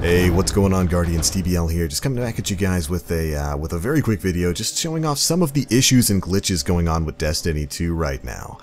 Hey, what's going on, Guardians? TBL here, just coming back at you guys with a very quick video, just showing off some of the issues and glitches going on with Destiny 2 right now.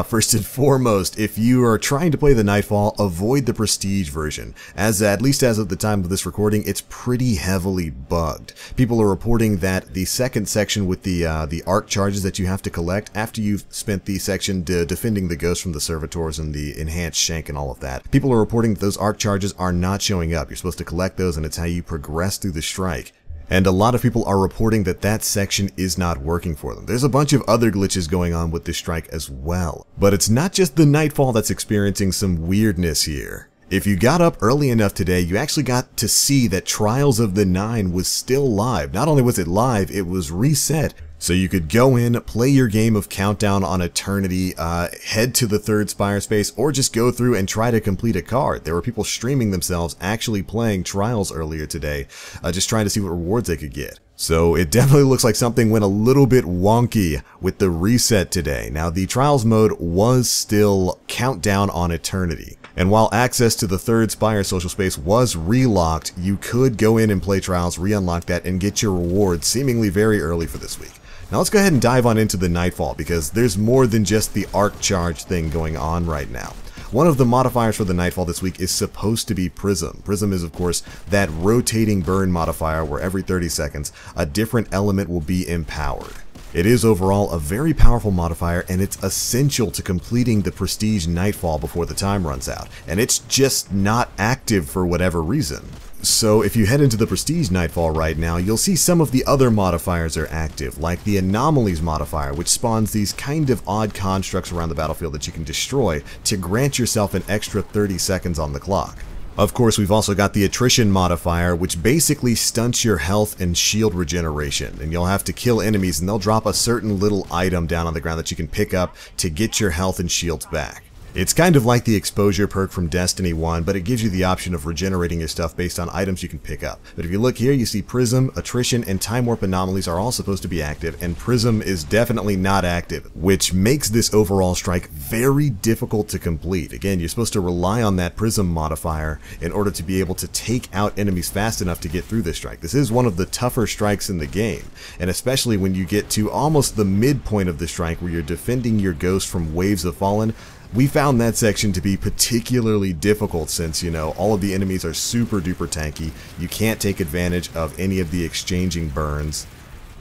First and foremost, if you are trying to play the Nightfall, avoid the Prestige version, as at least as of the time of this recording, it's pretty heavily bugged. People are reporting that the second section with the arc charges that you have to collect after you've spent the section defending the ghost from the servitors and the enhanced shank and all of that, people are reporting that those arc charges are not showing up. You're supposed to collect those, and it's how you progress through the strike. And a lot of people are reporting that that section is not working for them. There's a bunch of other glitches going on with this strike as well. But it's not just the Nightfall that's experiencing some weirdness here. If you got up early enough today, you actually got to see that Trials of the Nine was still live. Not only was it live, it was reset. So you could go in, play your game of Countdown on Eternity, head to the third Spire space, or just go through and try to complete a card. There were people streaming themselves actually playing Trials earlier today, just trying to see what rewards they could get. So it definitely looks like something went a little bit wonky with the reset today. Now, the Trials mode was still Countdown on Eternity. And while access to the third Spire social space was relocked, you could go in and play Trials, re-unlock that, and get your rewards seemingly very early for this week. Now let's go ahead and dive on into the Nightfall, because there's more than just the arc charge thing going on right now. One of the modifiers for the Nightfall this week is supposed to be Prism. Prism is, of course, that rotating burn modifier where every 30 seconds a different element will be empowered. It is overall a very powerful modifier, and it's essential to completing the Prestige Nightfall before the time runs out, and it's just not active for whatever reason. So if you head into the Prestige Nightfall right now, you'll see some of the other modifiers are active, like the Anomalies modifier, which spawns these kind of odd constructs around the battlefield that you can destroy to grant yourself an extra 30 seconds on the clock. Of course, we've also got the Attrition modifier, which basically stunts your health and shield regeneration, and you'll have to kill enemies and they'll drop a certain little item down on the ground that you can pick up to get your health and shields back. It's kind of like the exposure perk from Destiny 1, but it gives you the option of regenerating your stuff based on items you can pick up. But if you look here, you see Prism, Attrition, and Time Warp Anomalies are all supposed to be active, and Prism is definitely not active, which makes this overall strike very difficult to complete. Again, you're supposed to rely on that Prism modifier in order to be able to take out enemies fast enough to get through this strike. This is one of the tougher strikes in the game, and especially when you get to almost the midpoint of the strike where you're defending your ghost from waves of fallen. We found that section to be particularly difficult since, you know, all of the enemies are super duper tanky. You can't take advantage of any of the exchanging burns,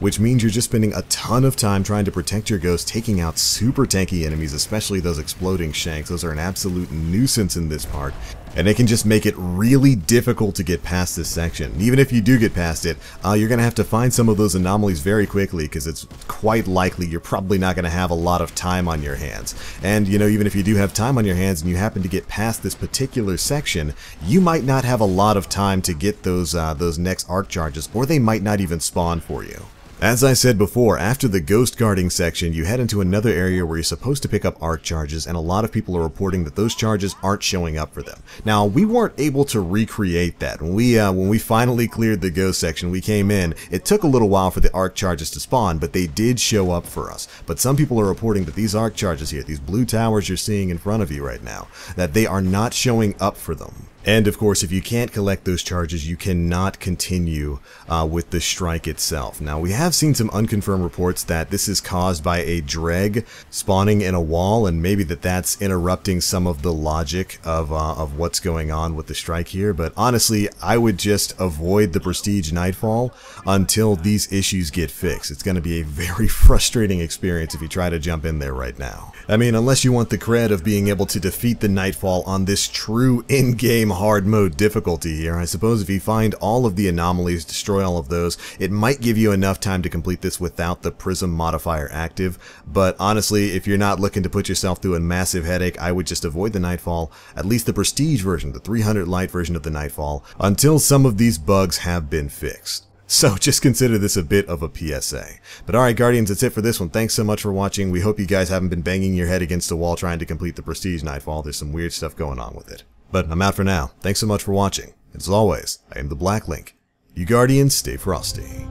which means you're just spending a ton of time trying to protect your ghost, taking out super tanky enemies, especially those exploding shanks. Those are an absolute nuisance in this part, and it can just make it really difficult to get past this section. Even if you do get past it, you're going to have to find some of those anomalies very quickly, because it's quite likely you're probably not going to have a lot of time on your hands. And, you know, even if you do have time on your hands and you happen to get past this particular section, you might not have a lot of time to get those next arc charges, or they might not even spawn for you. As I said before, after the Ghost Guarding section, you head into another area where you're supposed to pick up arc charges, and a lot of people are reporting that those charges aren't showing up for them. Now, we weren't able to recreate that. When we finally cleared the Ghost section, we came in. It took a little while for the arc charges to spawn, but they did show up for us. But some people are reporting that these arc charges here, these blue towers you're seeing in front of you right now, that they are not showing up for them. And of course, if you can't collect those charges, you cannot continue with the strike itself. Now, we have seen some unconfirmed reports that this is caused by a Dreg spawning in a wall, and maybe that's interrupting some of the logic of what's going on with the strike here. But honestly, I would just avoid the Prestige Nightfall until these issues get fixed. It's going to be a very frustrating experience if you try to jump in there right now. I mean, unless you want the cred of being able to defeat the Nightfall on this true in-game hard mode difficulty here. I suppose if you find all of the anomalies, destroy all of those, it might give you enough time to complete this without the Prism modifier active. But honestly, if you're not looking to put yourself through a massive headache, I would just avoid the Nightfall, at least the Prestige version, the 300 light version of the Nightfall, until some of these bugs have been fixed. So just consider this a bit of a PSA. But alright, Guardians, that's it for this one. Thanks so much for watching. We hope you guys haven't been banging your head against a wall trying to complete the Prestige Nightfall. There's some weird stuff going on with it. But I'm out for now. Thanks so much for watching. As always, I am the Black Link. You Guardians, stay frosty.